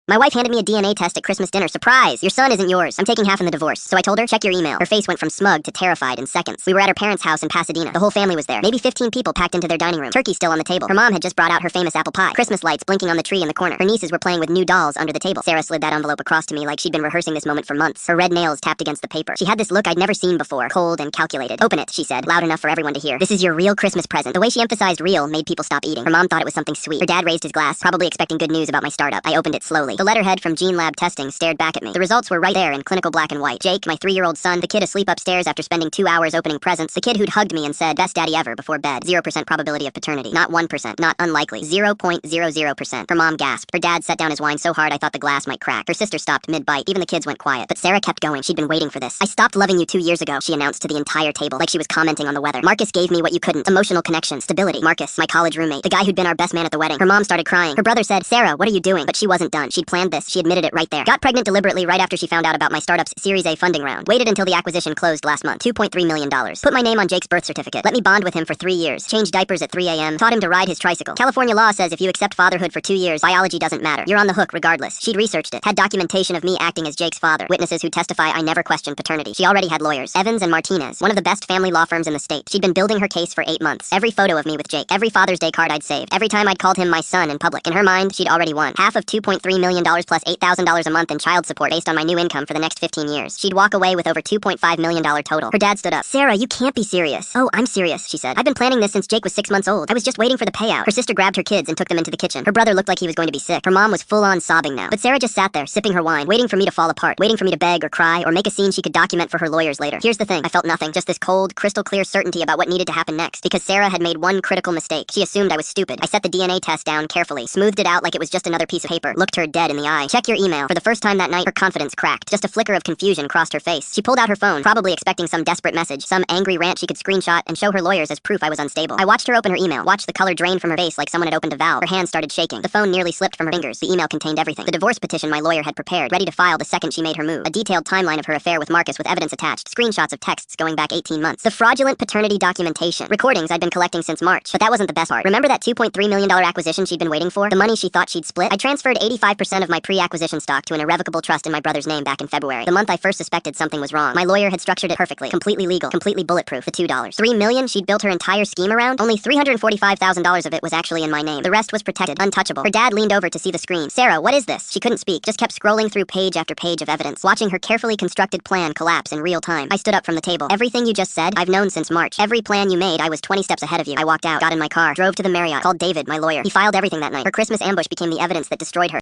My wife handed me a DNA test at Christmas dinner. Surprise! Your son isn't yours. I'm taking half in the divorce. So I told her, check your email. Her face went from smug to terrified in seconds. We were at her parents' house in Pasadena. The whole family was there. Maybe 15 people packed into their dining room. Turkey still on the table. Her mom had just brought out her famous apple pie. Christmas lights blinking on the tree in the corner. Her nieces were playing with new dolls under the table. Sarah slid that envelope across to me like she'd been rehearsing this moment for months. Her red nails tapped against the paper. She had this look I'd never seen before. Cold and calculated. Open it, she said, loud enough for everyone to hear. This is your real Christmas present. The way she emphasized real made people stop eating. Her mom thought it was something sweet. Her dad raised his glass, probably expecting good news about my startup. I opened it slowly. The letterhead from Gene Lab testing stared back at me. The results were right there in clinical black and white. Jake, my 3-year-old son, the kid asleep upstairs after spending 2 hours opening presents, the kid who'd hugged me and said, best daddy ever before bed. 0% probability of paternity. Not 1%, not unlikely. 0.00%. Her mom gasped. Her dad set down his wine so hard I thought the glass might crack. Her sister stopped mid-bite. Even the kids went quiet. But Sarah kept going. She'd been waiting for this. I stopped loving you 2 years ago, she announced to the entire table, like she was commenting on the weather. Marcus gave me what you couldn't. Emotional connection. Stability. Marcus, my college roommate. The guy who'd been our best man at the wedding. Her mom started crying. Her brother said, Sarah, what are you doing? But she wasn't done. She'd planned this. She admitted it right there. Got pregnant deliberately right after she found out about my startup's Series A funding round. Waited until the acquisition closed last month. $2.3 million. Put my name on Jake's birth certificate. Let me bond with him for 3 years. Change diapers at 3 a.m. Taught him to ride his tricycle. California law says if you accept fatherhood for 2 years, biology doesn't matter. You're on the hook regardless. She'd researched it. Had documentation of me acting as Jake's father. Witnesses who testify I never questioned paternity. She already had lawyers. Evans and Martinez. One of the best family law firms in the state. She'd been building her case for 8 months. Every photo of me with Jake. Every Father's Day card I'd saved. Every time I'd called him my son in public. In her mind, she'd already won. Half of $2.3 million plus $8,000 a month in child support based on my new income for the next 15 years. She'd walk away with over $2.5 million total. Her dad stood up. Sarah, you can't be serious. Oh, I'm serious, she said. I've been planning this since Jake was 6 months old. I was just waiting for the payout. Her sister grabbed her kids and took them into the kitchen. Her brother looked like he was going to be sick. Her mom was full on sobbing now. But Sarah just sat there, sipping her wine, waiting for me to fall apart, waiting for me to beg or cry or make a scene she could document for her lawyers later. Here's the thing. I felt nothing. Just this cold, crystal clear certainty about what needed to happen next. Because Sarah had made one critical mistake. She assumed I was stupid. I set the DNA test down carefully, smoothed it out like it was just another piece of paper, looked her dead in the eye. Check your email. For the first time that night, her confidence cracked. Just a flicker of confusion crossed her face. She pulled out her phone, probably expecting some desperate message, some angry rant she could screenshot and show her lawyers as proof I was unstable. I watched her open her email, watched the color drain from her face like someone had opened a valve. Her hand started shaking. The phone nearly slipped from her fingers. The email contained everything. The divorce petition my lawyer had prepared, ready to file the second she made her move. A detailed timeline of her affair with Marcus with evidence attached, screenshots of texts going back 18 months. The fraudulent paternity documentation. Recordings I'd been collecting since March. But that wasn't the best part. Remember that $2.3 million acquisition she'd been waiting for? The money she thought she'd split? I transferred 85% of my pre-acquisition stock to an irrevocable trust in my brother's name back in February. The month I first suspected something was wrong. My lawyer had structured it perfectly. Completely legal. Completely bulletproof. The $2. $3 million she'd built her entire scheme around? Only $345,000 of it was actually in my name. The rest was protected. Untouchable. Her dad leaned over to see the screen. Sarah, what is this? She couldn't speak. Just kept scrolling through page after page of evidence, watching her carefully constructed plan collapse in real time. I stood up from the table. Everything you just said, I've known since March. Every plan you made, I was 20 steps ahead of you. I walked out, got in my car, drove to the Marriott, called David, my lawyer. He filed everything that night. Her Christmas ambush became the evidence that destroyed her.